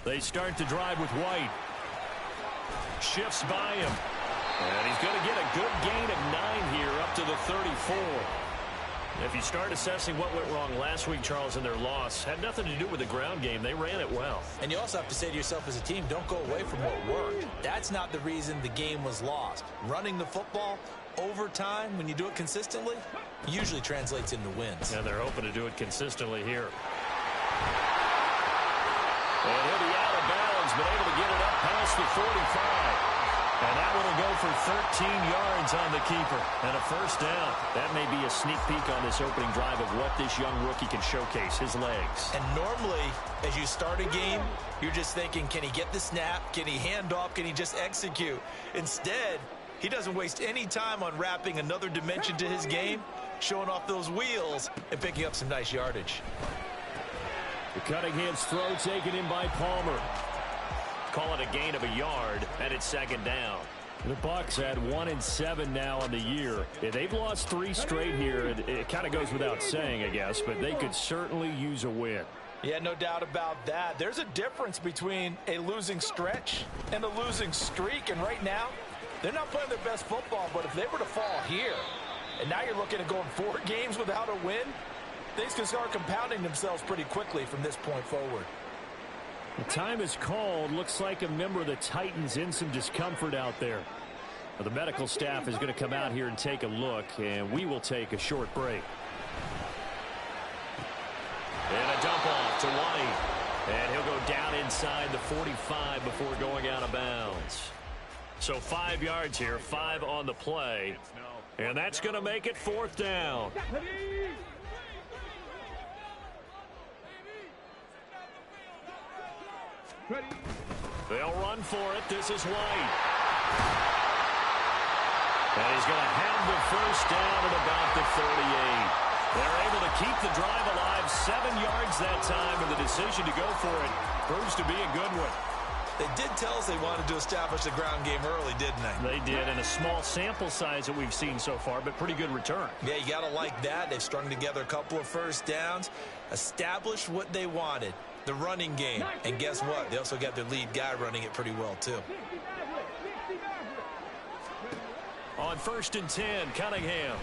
They start to drive with White. Shifts by him. And he's going to get a good gain of 9 here up to the 34. If you start assessing what went wrong last week, Charles, in their loss, had nothing to do with the ground game. They ran it well. And you also have to say to yourself as a team, don't go away from what worked. That's not the reason the game was lost. Running the football over time, when you do it consistently, usually translates into wins. And they're hoping to do it consistently here. And he'll be out of bounds, but able to get it up past the 45. And that one will go for 13 yards on the keeper. And a first down. That may be a sneak peek on this opening drive of what this young rookie can showcase, his legs. And normally, as you start a game, you're just thinking, can he get the snap? Can he hand off? Can he just execute? Instead, he doesn't waste any time on wrapping another dimension to his game, showing off those wheels, and picking up some nice yardage. The Cunningham's throw taken in by Palmer. Call it a gain of a yard, and it's second down. The Bucs had 1-7 now on the year. They've lost 3 straight here. It kind of goes without saying, I guess, but they could certainly use a win. Yeah, no doubt about that. There's a difference between a losing stretch and a losing streak, and right now, they're not playing their best football, but if they were to fall here, and now you're looking at going 4 games without a win, things can start compounding themselves pretty quickly from this point forward. The time is called. Looks like a member of the Titans in some discomfort out there. Well, the medical staff is going to come out here and take a look, and we will take a short break. And a dump off to White. And he'll go down inside the 45 before going out of bounds. So 5 yards here, 5 on the play. And that's going to make it 4th down. They'll run for it. This is White. And he's going to have the first down at about the 38. They're able to keep the drive alive, 7 yards that time, and the decision to go for it proves to be a good one. They did tell us they wanted to establish the ground game early, didn't they? They did, and a small sample size that we've seen so far, but pretty good return. Yeah, you got to like that. They've strung together a couple of first downs, established what they wanted, the running game. And guess what? They also got their lead guy running it pretty well, too. On 1st and 10, Cunningham.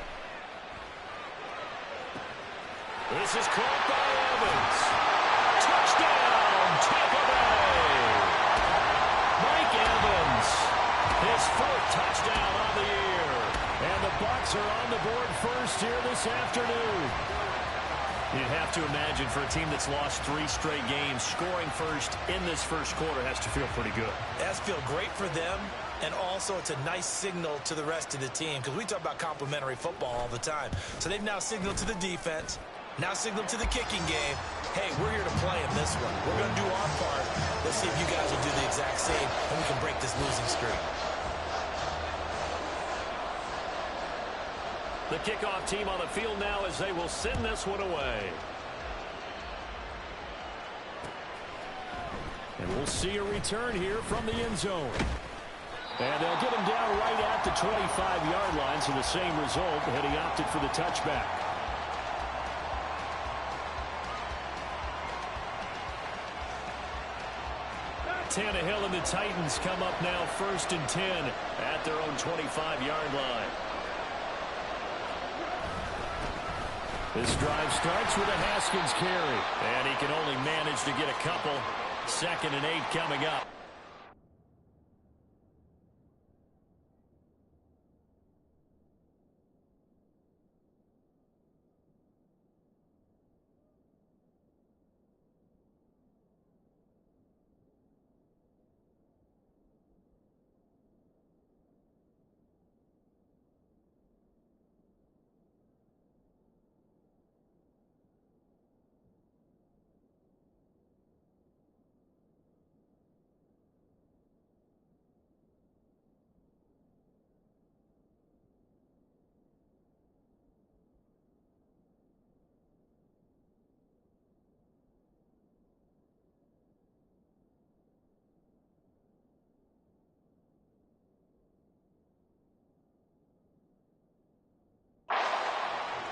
This is caught by Evans. Touchdown, Tampa Bay. Mike Evans, his 4th touchdown on the year. And the Bucs are on the board first here this afternoon. You'd have to imagine for a team that's lost 3 straight games, scoring first in this first quarter has to feel pretty good. It has to feel great for them, and also it's a nice signal to the rest of the team, because we talk about complementary football all the time. So they've now signaled to the defense, now signaled to the kicking game, hey, we're here to play in this one. We're going to do our part. Let's see if you guys will do the exact same, and we can break this losing streak. The kickoff team on the field now as they will send this one away. And we'll see a return here from the end zone. And they'll get him down right at the 25-yard line, so the same result, and he opted for the touchback. Tannehill and the Titans come up now 1st and 10 at their own 25-yard line. This drive starts with a Haskins carry, and he can only manage to get a couple. 2nd and 8 coming up.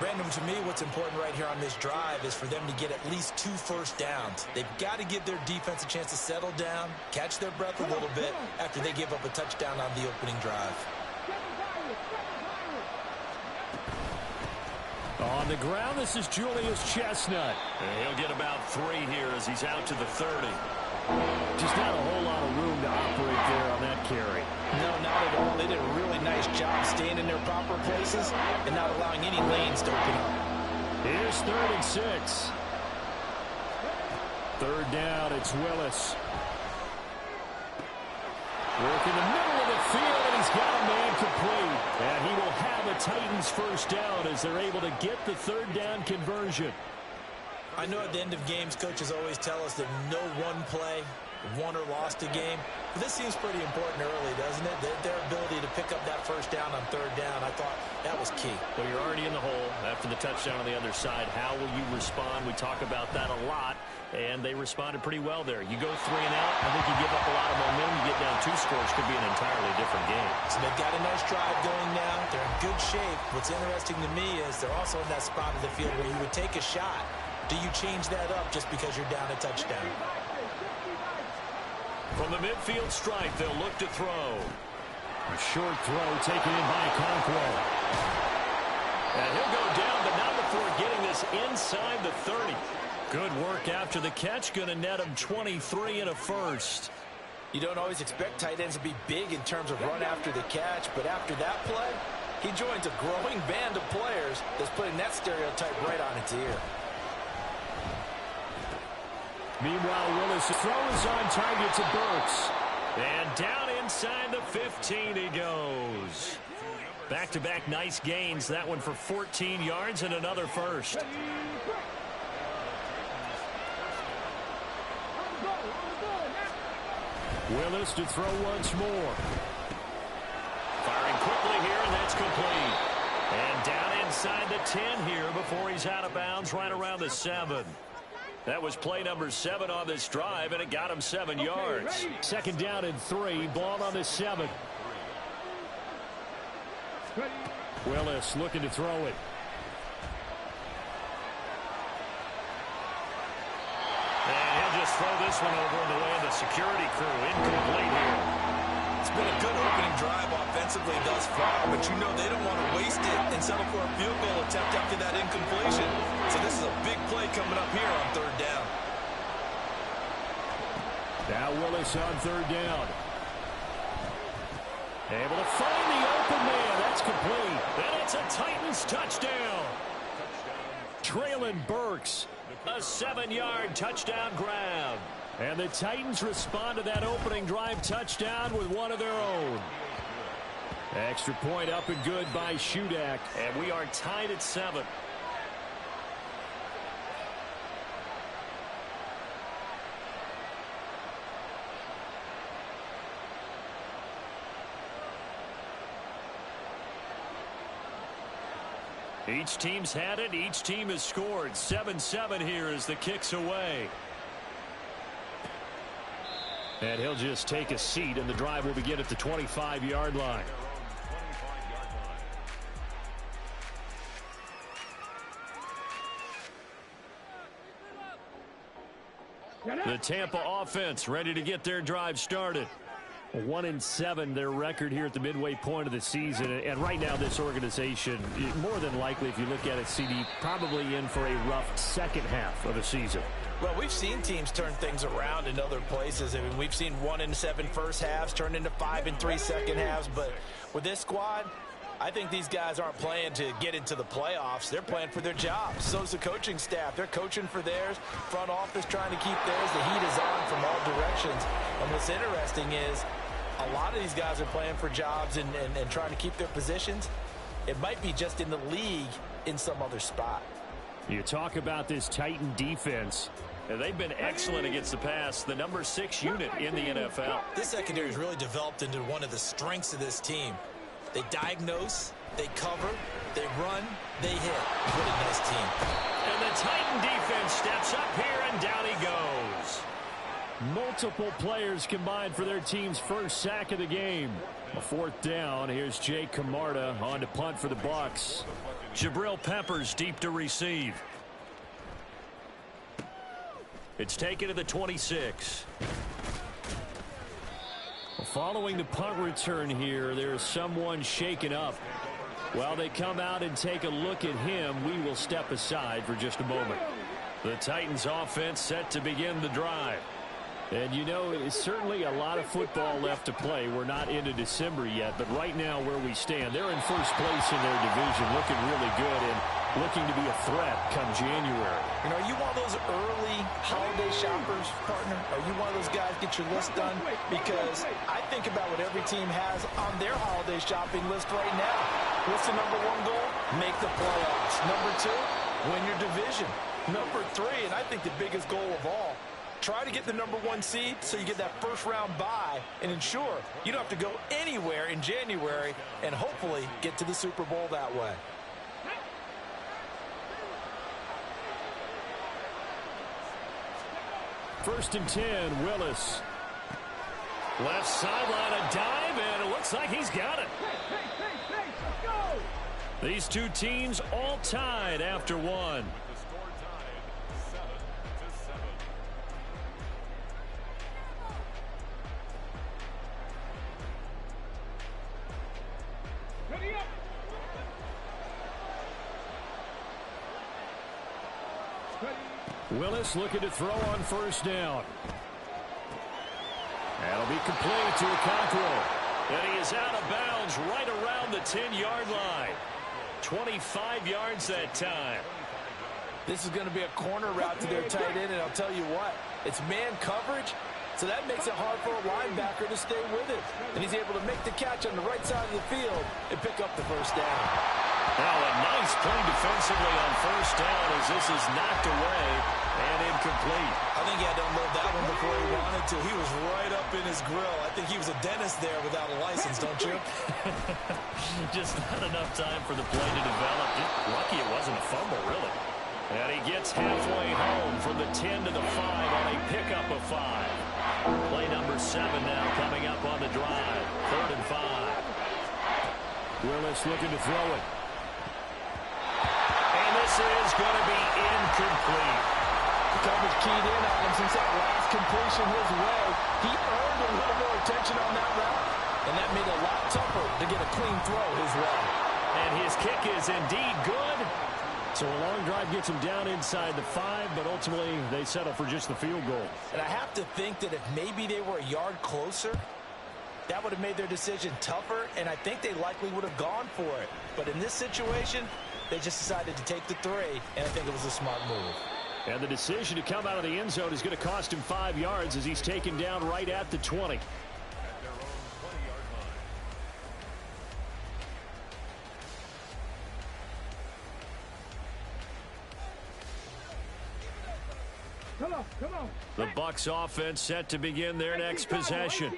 Brandon, to me, what's important right here on this drive is for them to get at least 2 first downs. They've got to give their defense a chance to settle down, catch their breath a little bit after they give up a touchdown on the opening drive. On the ground, this is Julius Chestnut. And he'll get about 3 here as he's out to the 30. Just not a whole lot of room to operate there on that carry. No, not at all. They did a really nice job staying in their proper places and not allowing any lanes to open up. Here's 3rd and 6. 3rd down, it's Willis. Work in the middle of the field, and he's got a man complete. And he will have a Titans first down as they're able to get the 3rd down conversion. I know at the end of games, coaches always tell us that no one play won or lost a game. But this seems pretty important early, doesn't it? Their ability to pick up that first down on 3rd down, I thought that was key. Well, you're already in the hole after the touchdown on the other side. How will you respond? We talk about that a lot, and they responded pretty well there. You go 3 and out, I think you give up a lot of momentum. You get down 2 scores, could be an entirely different game. So they've got a nice drive going now. They're in good shape. What's interesting to me is they're also in that spot of the field where you would take a shot. Do you change that up just because you're down a touchdown? From the midfield stripe, they'll look to throw. A short throw taken in by Conquo. And he'll go down, but not before getting this inside the 30. Good work after the catch. Going to net him 23 and a first. You don't always expect tight ends to be big in terms of run after the catch, but after that play, he joins a growing band of players that's putting that stereotype right on its ear. Meanwhile, Willis throws on target to Burks. And down inside the 15 he goes. Back-to-back nice gains. That one for 14 yards and another first. Willis to throw once more. Firing quickly here, and that's complete. And down inside the 10 here before he's out of bounds right around the 7. That was play number 7 on this drive, and it got him 7 yards. 2nd down and 3, ball on the 7. Willis looking to throw it. And he'll just throw this one over in the way of the security crew. Incomplete here. It's been a good opening drive offensively thus far, but you know they don't want to waste it and settle for a field goal attempt after that incompletion. So this is a big play coming up here on 3rd down. Now Willis on 3rd down. Able to find the open man. That's complete. And it's a Titans touchdown. Traylon Burks. A 7-yard touchdown grab. And the Titans respond to that opening drive touchdown with one of their own. Extra point up and good by Shudak. And we are tied at 7. Each team's had it. Each team has scored. 7-7 here as the kick's away. And he'll just take a seat, and the drive will begin at the 25-yard line. The Tampa offense ready to get their drive started. 1-7 their record here at the midway point of the season, and right now this organization, more than likely, if you look at it, CD, probably in for a rough second half of the season. Well, we've seen teams turn things around in other places. I mean, we've seen 1-7 first halves turn into 5-3 second halves, but with this squad, I think these guys aren't playing to get into the playoffs. They're playing for their jobs. So's the coaching staff. They're coaching for theirs. Front office trying to keep theirs. The heat is on from all directions. And what's interesting is a lot of these guys are playing for jobs and trying to keep their positions. It might be just in the league in some other spot. You talk about this Titan defense. And they've been excellent against the pass. The number 6 unit in the NFL. This secondary has really developed into one of the strengths of this team. They diagnose, they cover, they run, they hit. What a nice team. And the Titan defense steps up here, and down he goes. Multiple players combined for their team's first sack of the game. A 4th down. Here's Jake Camarda on to punt for the Bucs. Jabril Peppers deep to receive. It's taken to the 26. Following the punt return here, there's someone shaken up. While they come out and take a look at him, we will step aside for just a moment. The Titans offense set to begin the drive. And you know, it's certainly a lot of football left to play. We're not into December yet, but right now where we stand, they're in first place in their division, looking really good and looking to be a threat come January. You know, are you one of those early holiday shoppers, partner? Are you one of those guys get your list done? Because I think about what every team has on their holiday shopping list right now. What's the number one goal? Make the playoffs. Number two, win your division. Number three, and I think the biggest goal of all, try to get the number one seed so you get that first round bye and ensure you don't have to go anywhere in January and hopefully get to the Super Bowl that way. First and 10, Willis. Left sideline, a dive, and it looks like he's got it. These two teams all tied after one. Willis looking to throw on first down. That'll be complete to Okonkwo. And he is out of bounds right around the 10-yard line. 25 yards that time. This is going to be a corner route to their tight end, and I'll tell you what, it's man coverage, so that makes it hard for a linebacker to stay with it. And he's able to make the catch on the right side of the field and pick up the first down. Now a nice play defensively on first down as this is knocked away and incomplete. I think he had to unload that one before he wanted to. He was right up in his grill. I think he was a dentist there without a license, don't you? Just not enough time for the play to develop. Lucky it wasn't a fumble, really. And he gets halfway home from the 10 to the 5 on a pickup of 5. Play number 7 now coming up on the drive. 3rd and 5. Willis looking to throw it. And this is going to be incomplete. The coverage keyed in on him since that last completion his way. He earned a little more attention on that route, and that made it a lot tougher to get a clean throw his way. And his kick is indeed good. So a long drive gets him down inside the 5, but ultimately they settle for just the field goal. And I have to think that if maybe they were a yard closer, that would have made their decision tougher, and I think they likely would have gone for it. But in this situation, they just decided to take the 3, and I think it was a smart move. And the decision to come out of the end zone is going to cost him 5 yards as he's taken down right at the 20. Come on. The Bucs offense set to begin their next possession.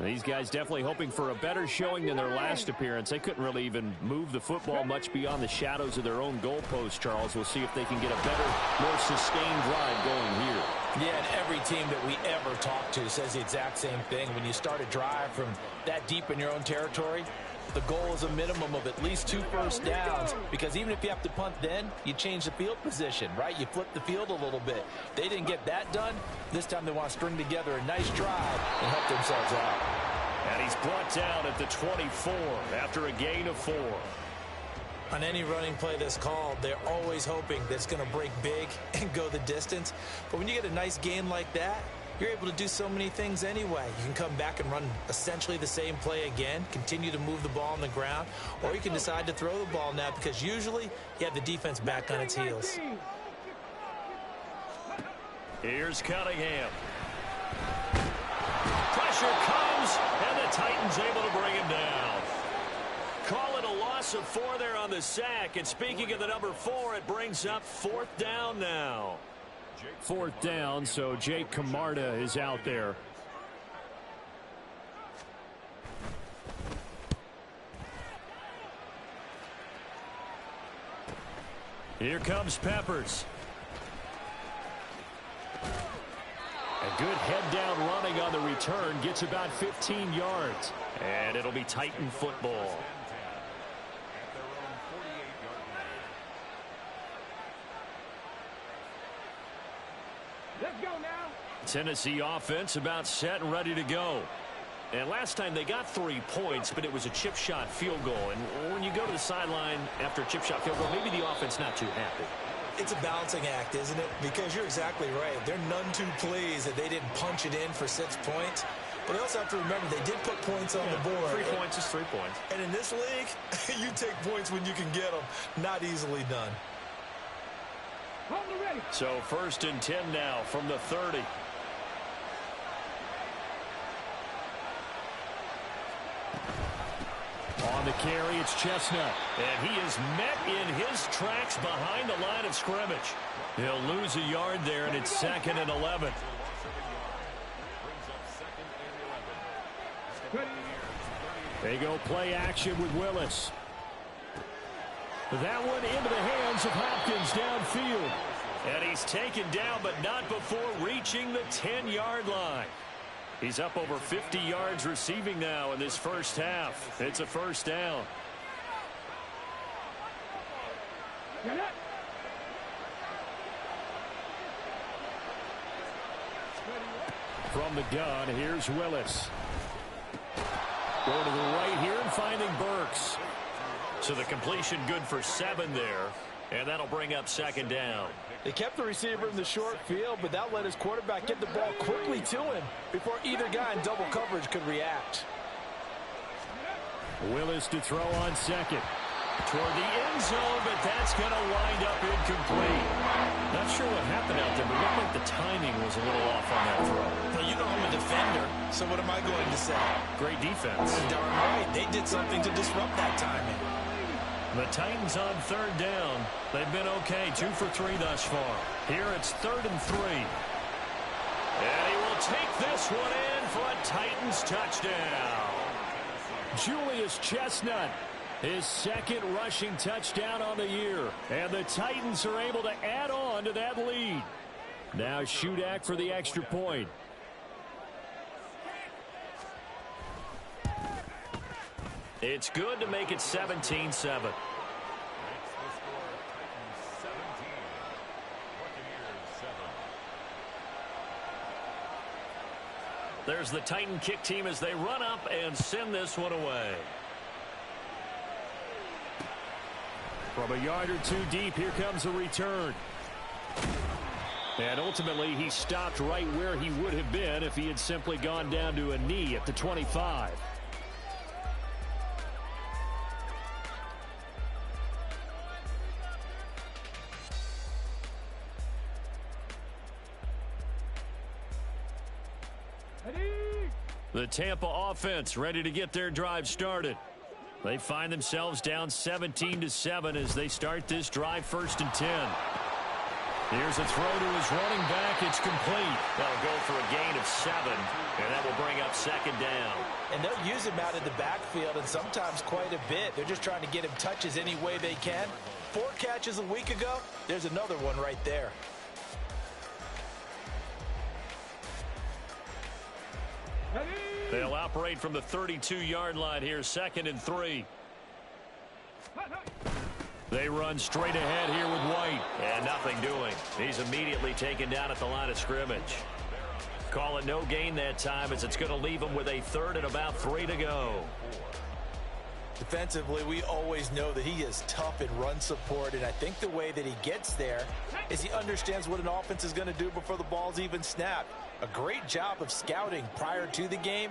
These guys definitely hoping for a better showing than their last appearance. They couldn't really even move the football much beyond the shadows of their own goalpost, Charles. We'll see if they can get a better, more sustained drive going here. Yeah, and every team that we ever talk to says the exact same thing. When you start a drive from that deep in your own territory, the goal is a minimum of at least 2 first downs, because even if you have to punt then, you change the field position, right? You flip the field a little bit. They didn't get that done. This time they want to string together a nice drive and help themselves out. And he's brought down at the 24 after a gain of 4. On any running play that's called, they're always hoping that it's going to break big and go the distance. But when you get a nice gain like that, you're able to do so many things anyway. You can come back and run essentially the same play again, continue to move the ball on the ground, or you can decide to throw the ball now because usually you have the defense back on its heels. Here's Cunningham. Pressure comes, and the Titans able to bring him down. Call it a loss of 4 there on the sack, and speaking of the number 4, it brings up 4th down now. 4th down, so Jake Camarda is out there. Here comes Peppers. A good head-down running on the return, gets about 15 yards. And it'll be Titan football. Let's go now. Tennessee offense about set and ready to go. And last time they got 3 points, but it was a chip shot field goal. And when you go to the sideline after a chip shot field goal, maybe the offense not too happy. It's a balancing act, isn't it? Because you're exactly right. They're none too pleased that they didn't punch it in for 6 points. But you also have to remember they did put points on the board. 3 points is 3 points. And in this league, you take points when you can get them. Not easily done. Ready. So 1st and 10 now from the 30. On the carry, it's Chestnut. And he is met in his tracks behind the line of scrimmage. He'll lose a yard there, and it's 2nd and 11. They go play action with Willis. That one into the hands of Hopkins downfield. And he's taken down, but not before reaching the 10-yard line. He's up over 50 yards receiving now in this first half. It's a first down. From the gun, here's Willis. Going to the right here and finding Burks. So the completion good for 7 there. And that'll bring up 2nd down. They kept the receiver in the short field, but that let his quarterback get the ball quickly to him before either guy in double coverage could react. Willis to throw on 2nd. Toward the end zone, but that's going to wind up incomplete. Not sure what happened out there, but it looked like the timing was a little off on that throw. Well, you know I'm a defender, so what am I going to say? Great defense. Darn right. They did something to disrupt that timing. The Titans on 3rd down. They've been okay, 2 for 3 thus far. Here it's 3rd and 3. And he will take this one in for a Titans touchdown. Julius Chestnut, his 2nd rushing touchdown on the year. And the Titans are able to add on to that lead. Now Shudak for the extra point. It's good to make it 17-7. There's the Titan kick team as they run up and send this one away. From a yard or 2 deep, here comes a return. And ultimately, he stopped right where he would have been if he had simply gone down to a knee at the 25. The Tampa offense ready to get their drive started. They find themselves down 17-7 as they start this drive 1st and 10. Here's a throw to his running back. It's complete. That'll go for a gain of 7, and that will bring up 2nd down. And they'll use him out in the backfield, and sometimes quite a bit. They're just trying to get him touches any way they can. 4 catches a week ago. There's another one right there. They'll operate from the 32-yard line here, 2nd and 3. They run straight ahead here with White. And nothing doing. He's immediately taken down at the line of scrimmage. Call it no gain that time as it's going to leave him with a 3rd and about 3 to go. Defensively, we always know that he is tough in run support, and I think the way that he gets there is he understands what an offense is going to do before the ball's even snapped. A great job of scouting prior to the game,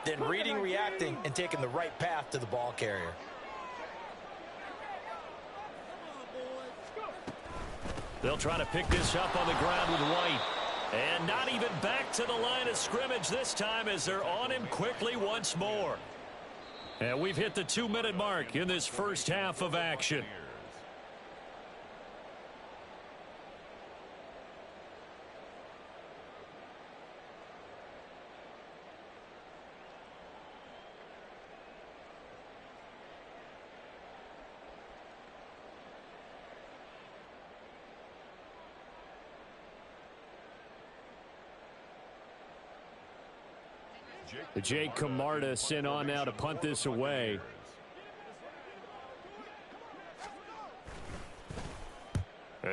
then reading, reacting, and taking the right path to the ball carrier. They'll try to pick this up on the ground with White. And not even back to the line of scrimmage this time as they're on him quickly once more. And we've hit the 2-minute mark in this first half of action. Jake Camarda sent on now to punt this away.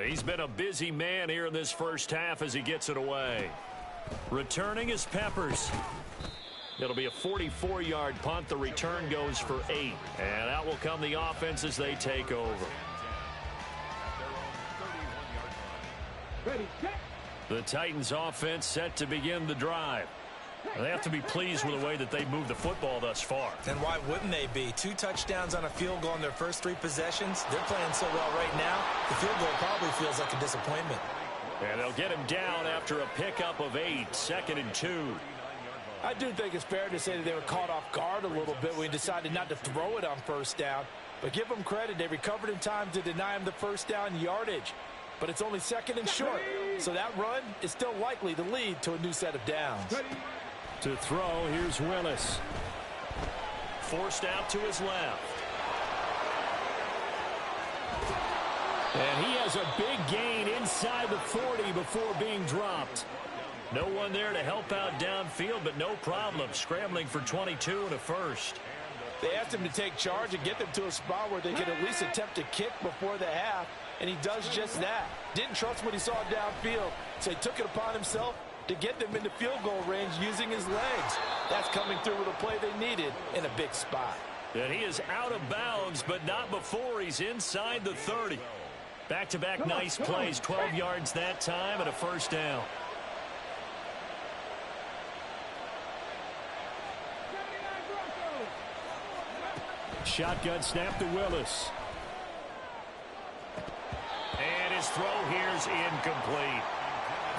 He's been a busy man here in this first half as he gets it away. Returning is Peppers. It'll be a 44-yard punt. The return goes for 8. And out will come the offense as they take over. The Titans offense set to begin the drive. They have to be pleased with the way that they moved the football thus far. And why wouldn't they be? 2 touchdowns on a field goal in their first 3 possessions. They're playing so well right now, the field goal probably feels like a disappointment. And they'll get him down after a pickup of 8, 2nd and 2. I do think it's fair to say that they were caught off guard a little bit when he decided not to throw it on first down. But give them credit. They recovered in time to deny him the first down yardage. But it's only 2nd and short. So that run is still likely to lead to a new set of downs. To throw, here's Willis. Forced out to his left. And he has a big gain inside the 40 before being dropped. No one there to help out downfield, but no problem. Scrambling for 22 and a first. They asked him to take charge and get them to a spot where they could at least attempt to kick before the half, and he does just that. Didn't trust what he saw downfield, so he took it upon himself to get them into field goal range using his legs. That's coming through with a play they needed in a big spot. And he is out of bounds, but not before he's inside the 30. Back-to-back nice plays, 12 yards that time and a first down. Shotgun snap to Willis. And his throw here's incomplete.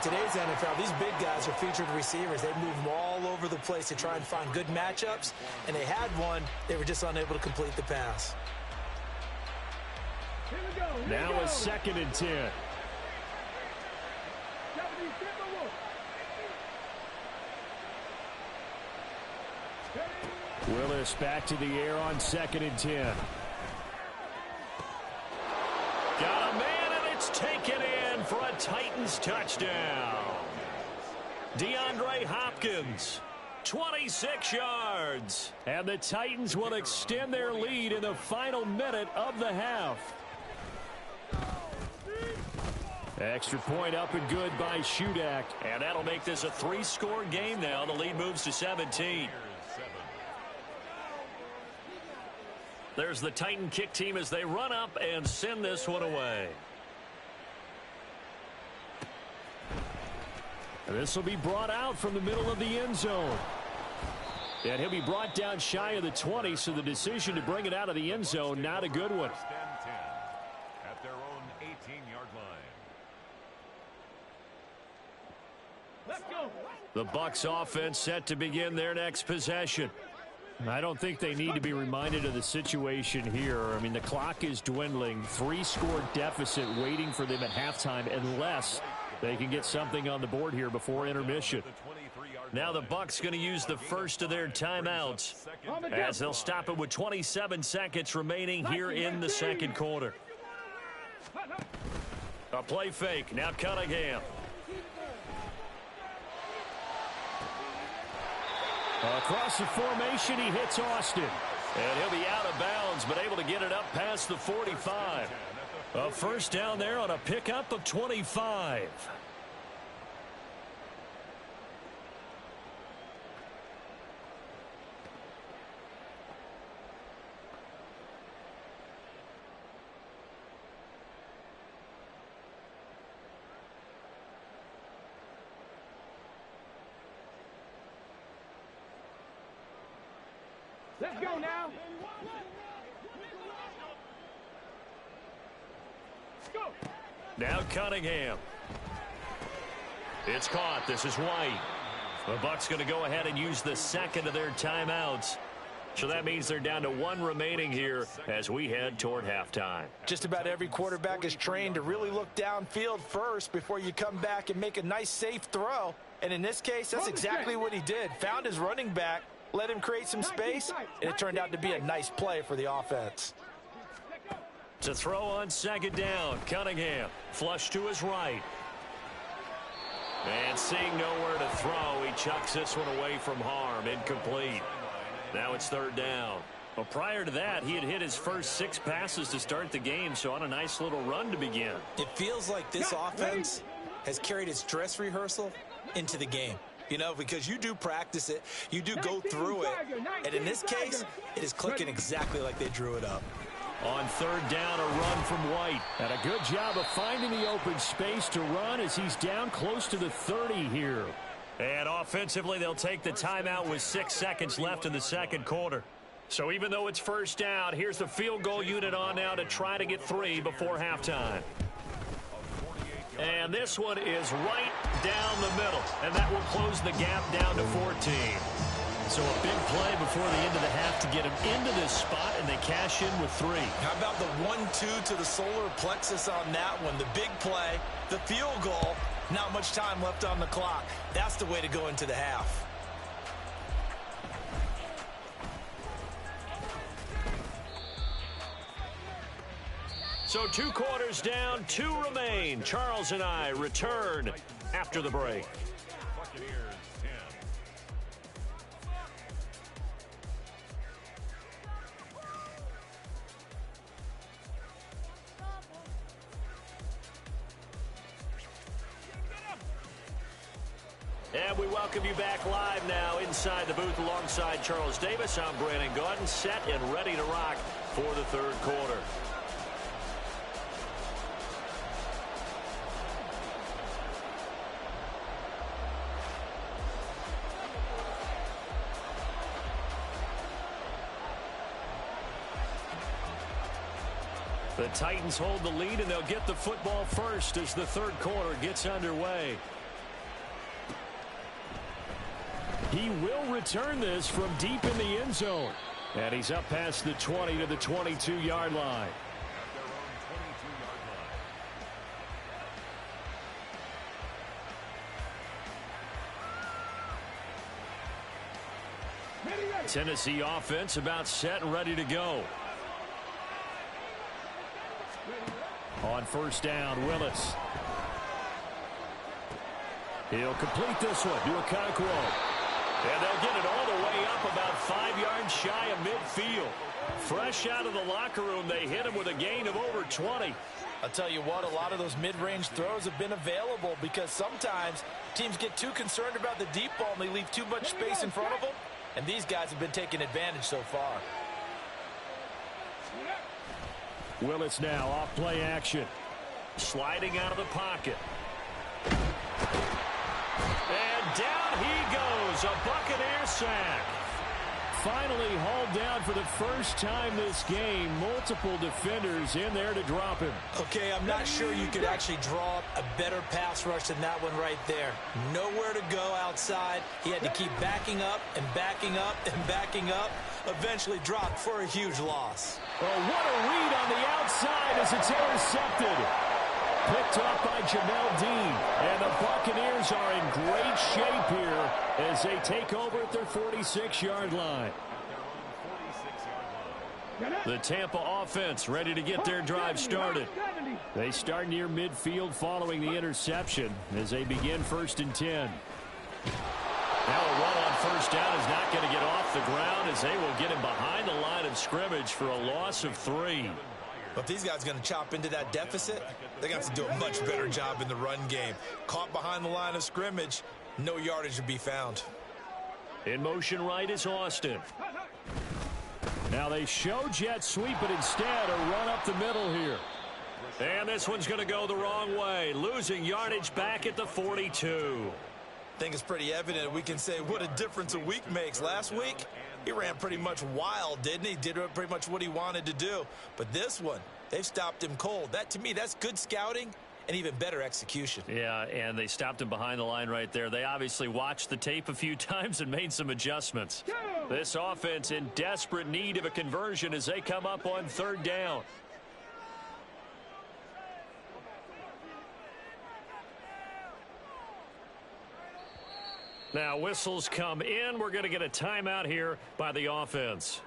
Today's NFL, these big guys are featured receivers. They move them all over the place to try and find good matchups, and they had one. They were just unable to complete the pass. Now a 2nd and 10. Willis back to the air on 2nd and 10. Got a man, and it's taken in for a Titans touchdown. DeAndre Hopkins, 26 yards. And the Titans will extend their lead in the final minute of the half. Extra point up and good by Shudak. And that'll make this a 3-score game now. The lead moves to 17. There's the Titan kick team as they run up and send this one away. This will be brought out from the middle of the end zone. And he'll be brought down shy of the 20, so the decision to bring it out of the end zone, not a good one. At their own 18-yard line. Let's go. The Bucs offense set to begin their next possession. I don't think they need to be reminded of the situation here. I mean, the clock is dwindling. 3-score deficit waiting for them at halftime unless they can get something on the board here before intermission. Now the Bucs going to use the first of their timeouts as they'll stop it with 27 seconds remaining here in the second quarter. A play fake. Now Cunningham. Across the formation, he hits Austin. And he'll be out of bounds, but able to get it up past the 45. A first down there on a pickup of 25. Let's go now. Go. Now Cunningham. It's caught. This is White. The Bucs going to go ahead and use the second of their timeouts. So that means they're down to 1 remaining here as we head toward halftime. Just about every quarterback is trained to really look downfield first before you come back and make a nice, safe throw. And in this case, that's exactly what he did. Found his running back, let him create some space, and it turned out to be a nice play for the offense. To throw on second down, Cunningham. Flush to his right. And seeing nowhere to throw, he chucks this one away from harm. Incomplete. Now it's third down. Well, prior to that, he had hit his first 6 passes to start the game, so on a nice little run to begin. It feels like this offense has carried its dress rehearsal into the game. You know, because you do practice it, you do go through it, and in this case, it is clicking exactly like they drew it up. On third down, a run from White. And a good job of finding the open space to run as he's down close to the 30 here. And offensively, they'll take the timeout with 6 seconds left in the second quarter. So even though it's first down, here's the field goal unit on now to try to get 3 before halftime. And this one is right down the middle, and that will close the gap down to 14. So a big play before the end of the half to get him into this spot, and they cash in with 3. How about the 1-2 to the solar plexus on that one? The big play, the field goal, not much time left on the clock. That's the way to go into the half. So 2 quarters down, 2 remain. Charles and I return after the break. And we welcome you back live now inside the booth alongside Charles Davis. I'm Brandon Gaudin, set and ready to rock for the third quarter. The Titans hold the lead, and they'll get the football first as the third quarter gets underway. He will return this from deep in the end zone. And he's up past the 20 to the 22-yard line. Tennessee offense about set and ready to go. On first down, Willis. He'll complete this one to Okonkwo. And they'll get it all the way up about 5 yards shy of midfield. Fresh out of the locker room, they hit him with a gain of over 20. I'll tell you what, a lot of those mid-range throws have been available because sometimes teams get too concerned about the deep ball and they leave too much space in front of them. And these guys have been taking advantage so far. Willis now off play action. Sliding out of the pocket. And down he goes. A Buccaneer sack. Finally hauled down for the first time this game. Multiple defenders in there to drop him. Okay, I'm not sure you could actually draw up a better pass rush than that one right there. Nowhere to go outside. He had to keep backing up and backing up and backing up. Eventually dropped for a huge loss. Oh, what a read on the outside as it's intercepted. Picked up by Jamel Dean. And the Buccaneers are in great shape here as they take over at their 46-yard line. The Tampa offense ready to get their drive started. They start near midfield following the interception as they begin 1st and 10. Now a run on first down is not going to get off the ground as they will get him behind the line of scrimmage for a loss of 3. But if these guys are going to chop into that deficit, they're going to have to do a much better job in the run game. Caught behind the line of scrimmage, no yardage to be found. In motion right is Austin. Now they show jet sweep, but instead a run up the middle here. And this one's going to go the wrong way, losing yardage back at the 42. I think it's pretty evident. We can say what a difference a week makes. Last week, he ran pretty much wild, didn't he? Did pretty much what he wanted to do. But this one, they've stopped him cold. That, to me, that's good scouting and even better execution. Yeah, and they stopped him behind the line right there. They obviously watched the tape a few times and made some adjustments. This offense in desperate need of a conversion as they come up on 3rd down. Now whistles come in. We're going to get a timeout here by the offense.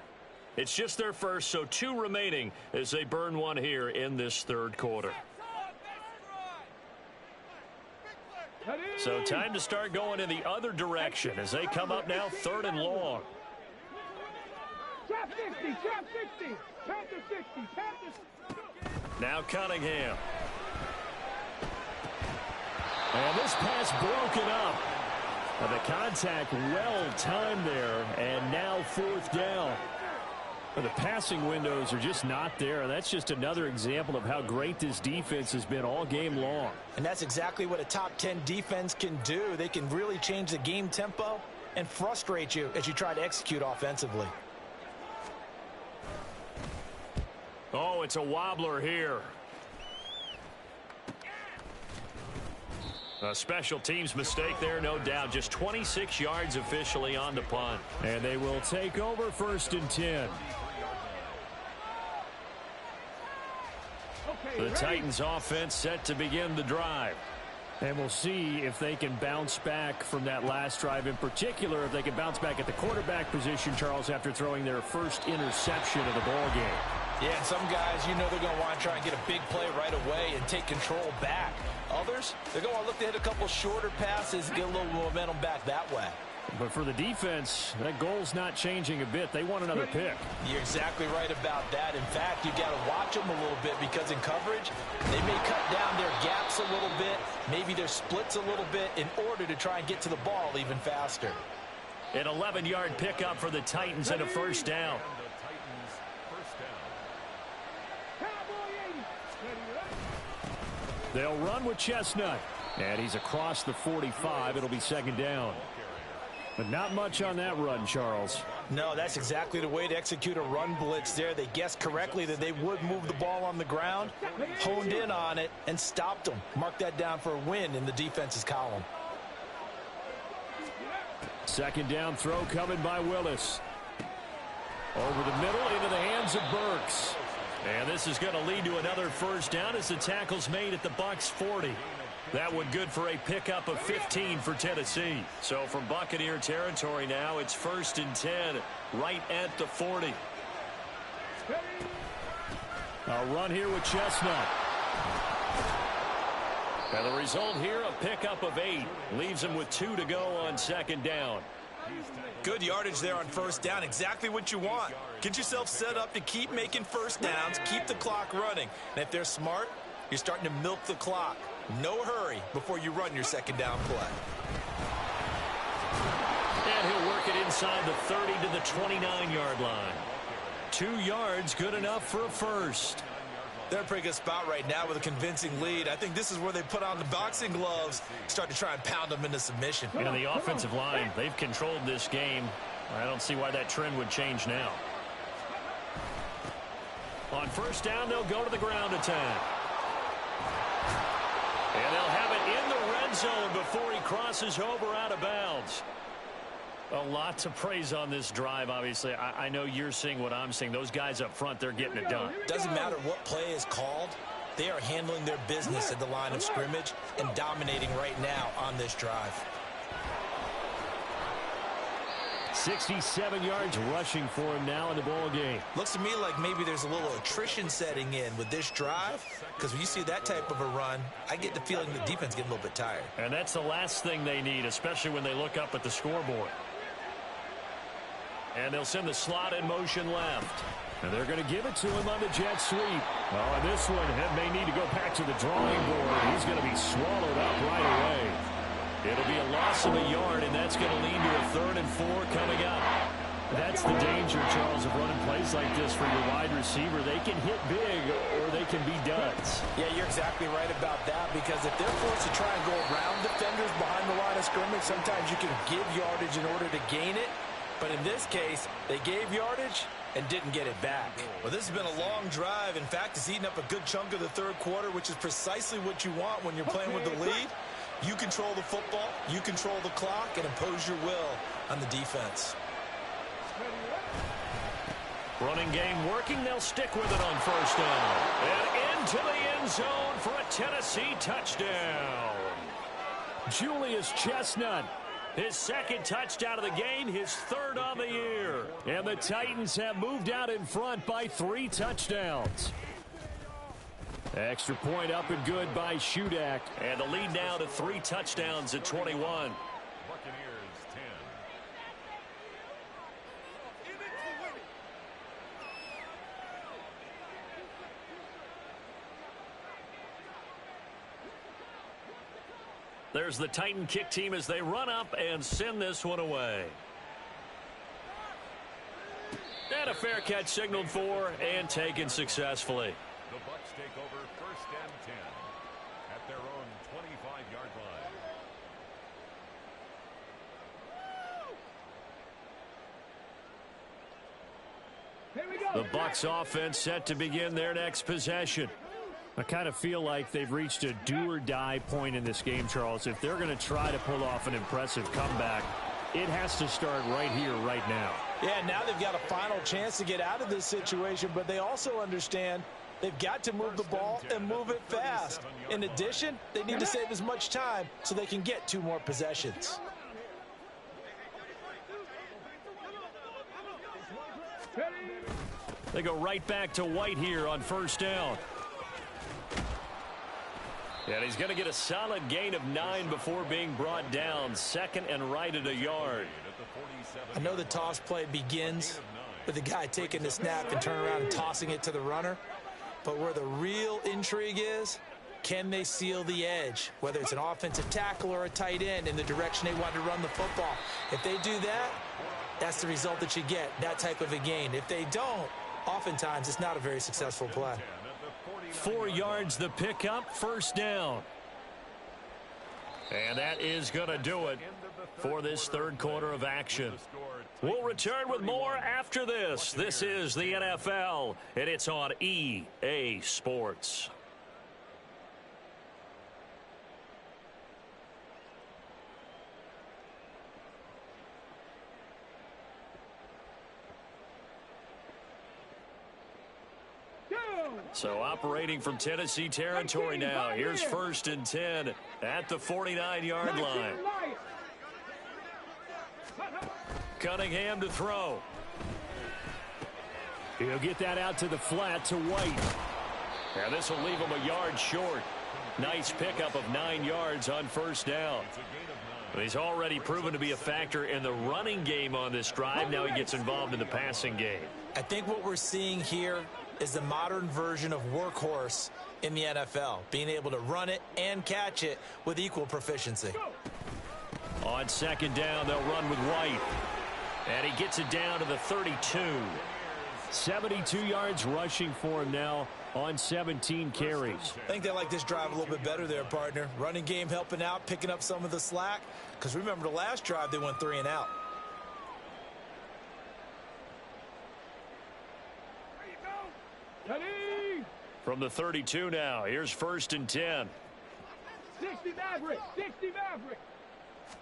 It's just their first, so 2 remaining as they burn one here in this 3rd quarter. So time to start going in the other direction as they come up now 3rd and long. Now Cunningham. And this pass broken up. And the contact well timed there. And now 4th down. But the passing windows are just not there. That's just another example of how great this defense has been all game long. And that's exactly what a top 10 defense can do. They can really change the game tempo and frustrate you as you try to execute offensively. Oh, it's a wobbler here. A special teams mistake there, no doubt. Just 26 yards officially on the punt. And they will take over 1st and 10. The Titans offense set to begin the drive. And we'll see if they can bounce back from that last drive. In particular, if they can bounce back at the quarterback position, Charles, after throwing their first interception of the ball game. Yeah, and some guys, you know they're going to want to try and get a big play right away and take control back. Others, they're going to look to hit a couple shorter passes, get a little momentum back that way. But for the defense, that goal's not changing a bit. They want another pick. You're exactly right about that. In fact, you got to watch them a little bit because in coverage, they may cut down their gaps a little bit, maybe their splits a little bit in order to try and get to the ball even faster. An 11-yard pickup for the Titans and a 1st down. They'll run with Chestnut. And he's across the 45. It'll be 2nd down. But not much on that run, Charles. No, that's exactly the way to execute a run blitz there. They guessed correctly that they would move the ball on the ground, honed in on it, and stopped them. Mark that down for a win in the defense's column. 2nd down throw coming by Willis. Over the middle into the hands of Burks. And this is going to lead to another 1st down as the tackle's made at the Bucs 40. That one good for a pickup of 15 for Tennessee. So from Buccaneer territory now, it's 1st and 10 right at the 40. A run here with Chestnut. And the result here, a pickup of 8. Leaves him with 2 to go on 2nd down. Good yardage there on 1st down. Exactly what you want. Get yourself set up to keep making 1st downs, keep the clock running. And if they're smart, you're starting to milk the clock. No hurry before you run your 2nd down play. And he'll work it inside the 30 to the 29-yard line. 2 yards, good enough for a 1st. They're in a pretty good spot right now with a convincing lead. I think this is where they put on the boxing gloves, start to try and pound them into submission. And the offensive line, they've controlled this game. I don't see why that trend would change now. On 1st down, they'll go to the ground attack. And they'll have it in the red zone before he crosses over out of bounds. A lot to praise on this drive, obviously. I know you're seeing what I'm seeing. Those guys up front, they're getting it done. Doesn't matter what play is called. They are handling their business at the line of scrimmage and dominating right now on this drive. 67 yards rushing for him now in the ball game. Looks to me like maybe there's a little attrition setting in with this drive, because when you see that type of a run, I get the feeling the defense getting a little bit tired. And that's the last thing they need, especially when they look up at the scoreboard. And they'll send the slot in motion left. And they're going to give it to him on the jet sweep. Oh, and this one may need to go back to the drawing board. He's going to be swallowed up right away. It'll be a loss of a yard, and that's going to lead to a 3rd and 4 coming up. That's the danger, Charles, of running plays like this for your wide receiver. They can hit big or they can be duds. Yeah, you're exactly right about that, because if they're forced to try and go around defenders behind the line of scrimmage, sometimes you can give yardage in order to gain it. But in this case, they gave yardage and didn't get it back. Well, this has been a long drive. In fact, it's eaten up a good chunk of the 3rd quarter, which is precisely what you want when you're playing with the lead. You control the football, you control the clock, and impose your will on the defense. Running game working. They'll stick with it on 1st down. And into the end zone for a Tennessee touchdown. Julius Chestnut. His 2nd touchdown of the game, his 3rd on the year. And the Titans have moved out in front by 3 touchdowns. Extra point up and good by Shudak. And the lead now to 3 touchdowns at 21. There's the Titan kick team as they run up and send this one away. And a fair catch signaled for and taken successfully. The Bucs take over 1st and 10 at their own 25-yard line. The Bucs offense set to begin their next possession. I kind of feel like they've reached a do-or-die point in this game, Charles. If they're going to try to pull off an impressive comeback, it has to start right here, right now. Yeah, now they've got a final chance to get out of this situation, but they also understand they've got to move the ball and move it fast. In addition, they need to save as much time so they can get 2 more possessions. They go right back to White here on 1st down. And he's going to get a solid gain of 9 before being brought down. 2nd and right at a yard. I know the toss play begins with the guy taking the snap and turning around and tossing it to the runner. But where the real intrigue is, can they seal the edge? Whether it's an offensive tackle or a tight end in the direction they want to run the football. If they do that, that's the result that you get, that type of a gain. If they don't, oftentimes it's not a very successful play. 4 yards the pickup, 1st down. And that is going to do it for this 3rd quarter of action. We'll return with more after this. This is the NFL, and it's on EA Sports. So operating from Tennessee territory now. Here's 1st and 10 at the 49-yard line. Cunningham to throw. He'll get that out to the flat to White. Now this will leave him a yard short. Nice pickup of 9 yards on 1st down. He's already proven to be a factor in the running game on this drive. Now he gets involved in the passing game. I think what we're seeing here is the modern version of workhorse in the NFL, being able to run it and catch it with equal proficiency. On 2nd down, they'll run with White. And he gets it down to the 32. 72 yards rushing for him now on 17 carries. I think they like this drive a little bit better there, partner. Running game helping out, picking up some of the slack. Because remember, the last drive, they went 3 and out. From the 32 now, here's 1st and 10. 60 Maverick, 60 Maverick.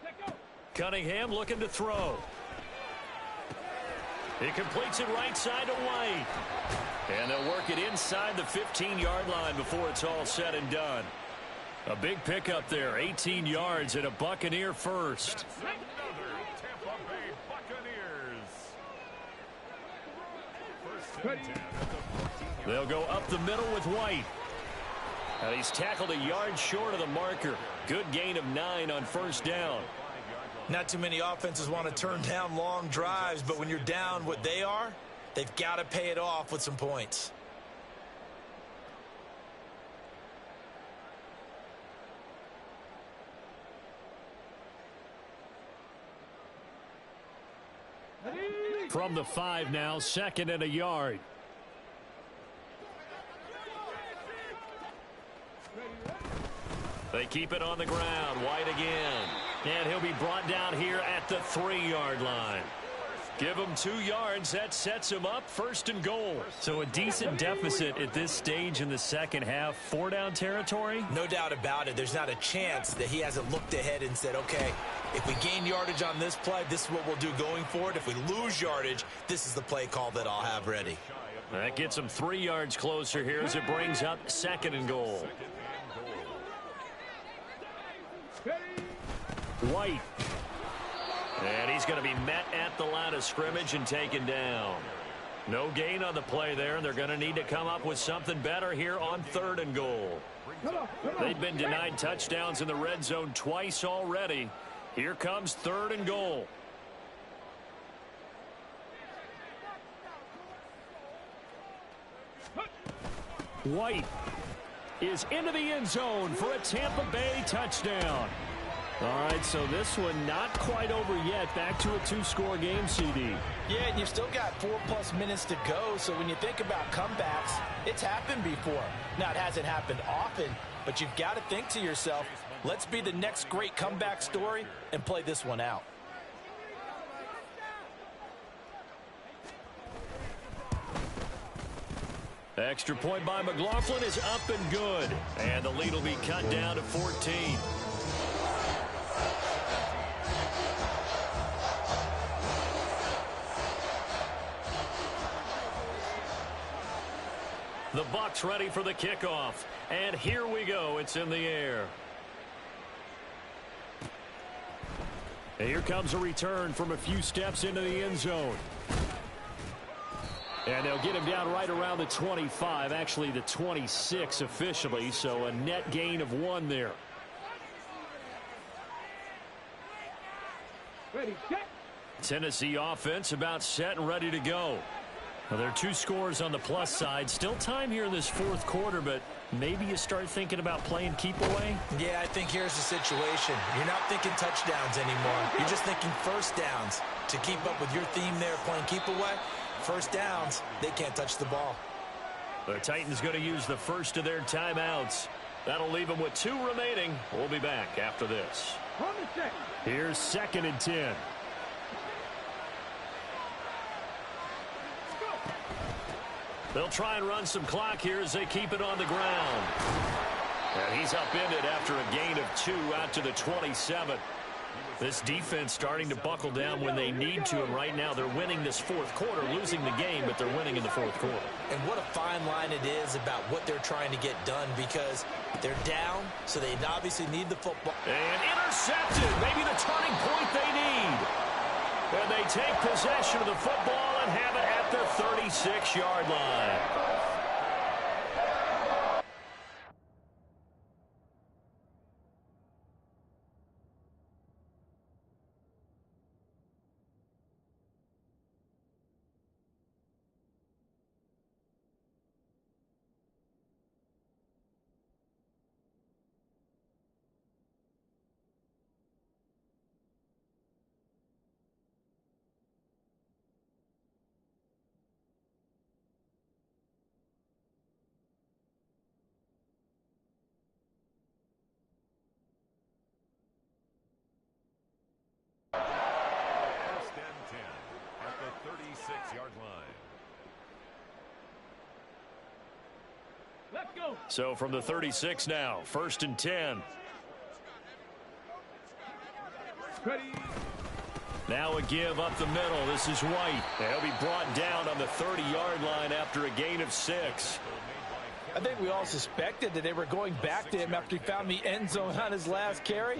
Let go. Cunningham looking to throw. He completes it right side to White. And they'll work it inside the 15-yard line before it's all said and done. A big pickup there, 18 yards and a Buccaneer first. Another Tampa Bay Buccaneers. 1st and 10 at the 14-yard. They'll go up the middle with White. And he's tackled a yard short of the marker. Good gain of 9 on 1st down. Not too many offenses want to turn down long drives, but when you're down what they are, they've got to pay it off with some points. From the 5 now, 2nd and a yard. They keep it on the ground. White again. And he'll be brought down here at the 3-yard line. Give him 2 yards. That sets him up 1st and goal. So a decent deficit at this stage in the second half. 4-down territory? No doubt about it. There's not a chance that he hasn't looked ahead and said, okay, if we gain yardage on this play, this is what we'll do going forward. If we lose yardage, this is the play call that I'll have ready. That gets him 3 yards closer here as it brings up 2nd and goal. White. And he's going to be met at the line of scrimmage and taken down. No gain on the play there, and they're going to need to come up with something better here on 3rd and goal. They've been denied touchdowns in the red zone twice already. Here comes 3rd and goal. White is into the end zone for a Tampa Bay touchdown. All right, so this one not quite over yet. Back to a two-score game, CD. Yeah, and you've still got 4+ minutes to go, so when you think about comebacks, it's happened before. Now, it hasn't happened often, but you've got to think to yourself, let's be the next great comeback story and play this one out. Extra point by McLaughlin is up and good. And the lead will be cut down to 14. The Bucs ready for the kickoff. And here we go. It's in the air. And here comes a return from a few steps into the end zone. And they'll get him down right around the 25, actually the 26 officially, so a net gain of 1 there. Ready, set. Tennessee offense about set and ready to go. Now, there are 2 scores on the plus side. Still time here in this fourth quarter, but maybe you start thinking about playing keep away? Yeah, I think here's the situation. You're not thinking touchdowns anymore. You're just thinking first downs. To keep up with your theme there, playing keep away, first downs, they can't touch the ball. The Titans going to use the first of their timeouts. That'll leave them with 2 remaining. We'll be back after this. On the set. Here's 2nd and 10. They'll try and run some clock here as they keep it on the ground. And he's upended after a gain of 2 out to the 27. This defense starting to buckle down when they need to, and right now they're winning this fourth quarter, losing the game, but they're winning in the fourth quarter. And what a fine line it is about what they're trying to get done, because they're down, so they obviously need the football. And intercepted, maybe the turning point they need. And they take possession of the football and have it at the 36-yard line. Let's go. So from the 36 now, 1st and 10. Ready. Now a give up the middle. This is White. They'll be brought down on the 30-yard line after a gain of 6. I think we all suspected that they were going back to him after he found the end zone on his last carry,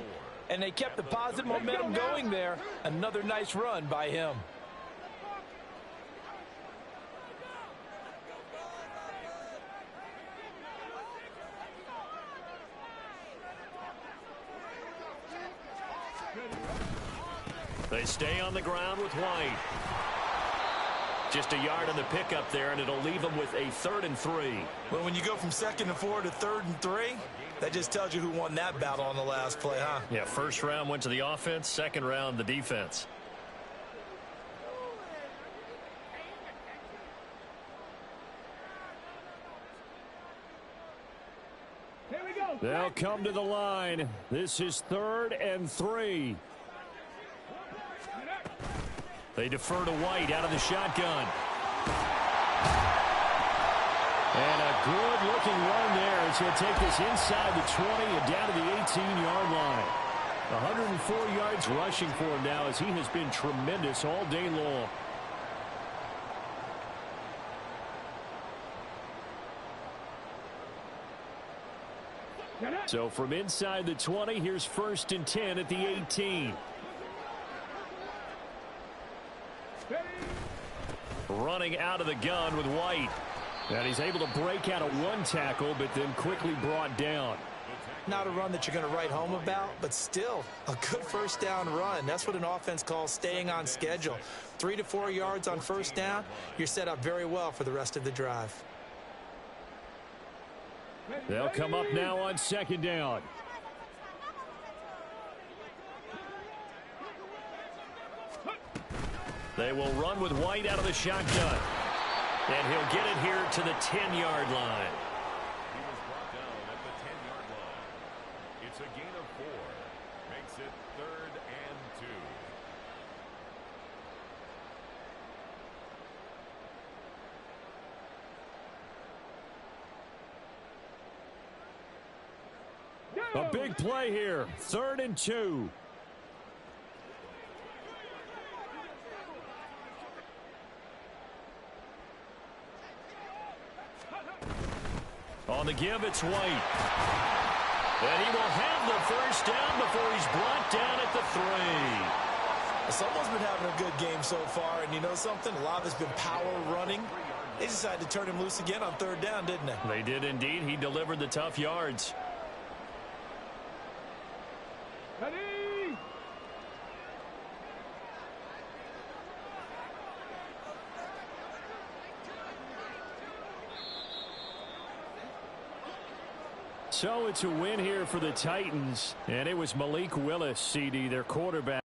and they kept the positive momentum going there. Another nice run by him. They stay on the ground with White. Just a yard on the pickup there, and it'll leave them with a 3rd and 3. Well, when you go from 2nd and 4 to 3rd and 3, that just tells you who won that battle on the last play, huh? Yeah, 1st round went to the offense, 2nd round the defense. Here we go. They'll come to the line. This is 3rd and 3. They defer to White out of the shotgun. And a good-looking run there as he'll take this inside the 20 and down to the 18-yard line. 104 yards rushing for him now as he has been tremendous all day long. So from inside the 20, here's 1st and 10 at the 18. Running out of the gun with White. And he's able to break out of 1 tackle, but then quickly brought down. Not a run that you're going to write home about, but still a good 1st down run. That's what an offense calls staying on schedule. 3 to 4 yards on 1st down, you're set up very well for the rest of the drive. They'll come up now on 2nd down. They will run with White out of the shotgun. And he'll get it here to the 10-yard line. He was brought down at the 10-yard line. It's a gain of 4. Makes it 3rd and 2. A big play here. 3rd and 2. On the give, it's White. And he will have the first down before he's brought down at the 3. Someone's been having a good game so far, and you know something? A lot of it's been power running. They decided to turn him loose again on 3rd down, didn't they? They did indeed. He delivered the tough yards. Ready? So it's a win here for the Titans, and it was Malik Willis, CD, their quarterback.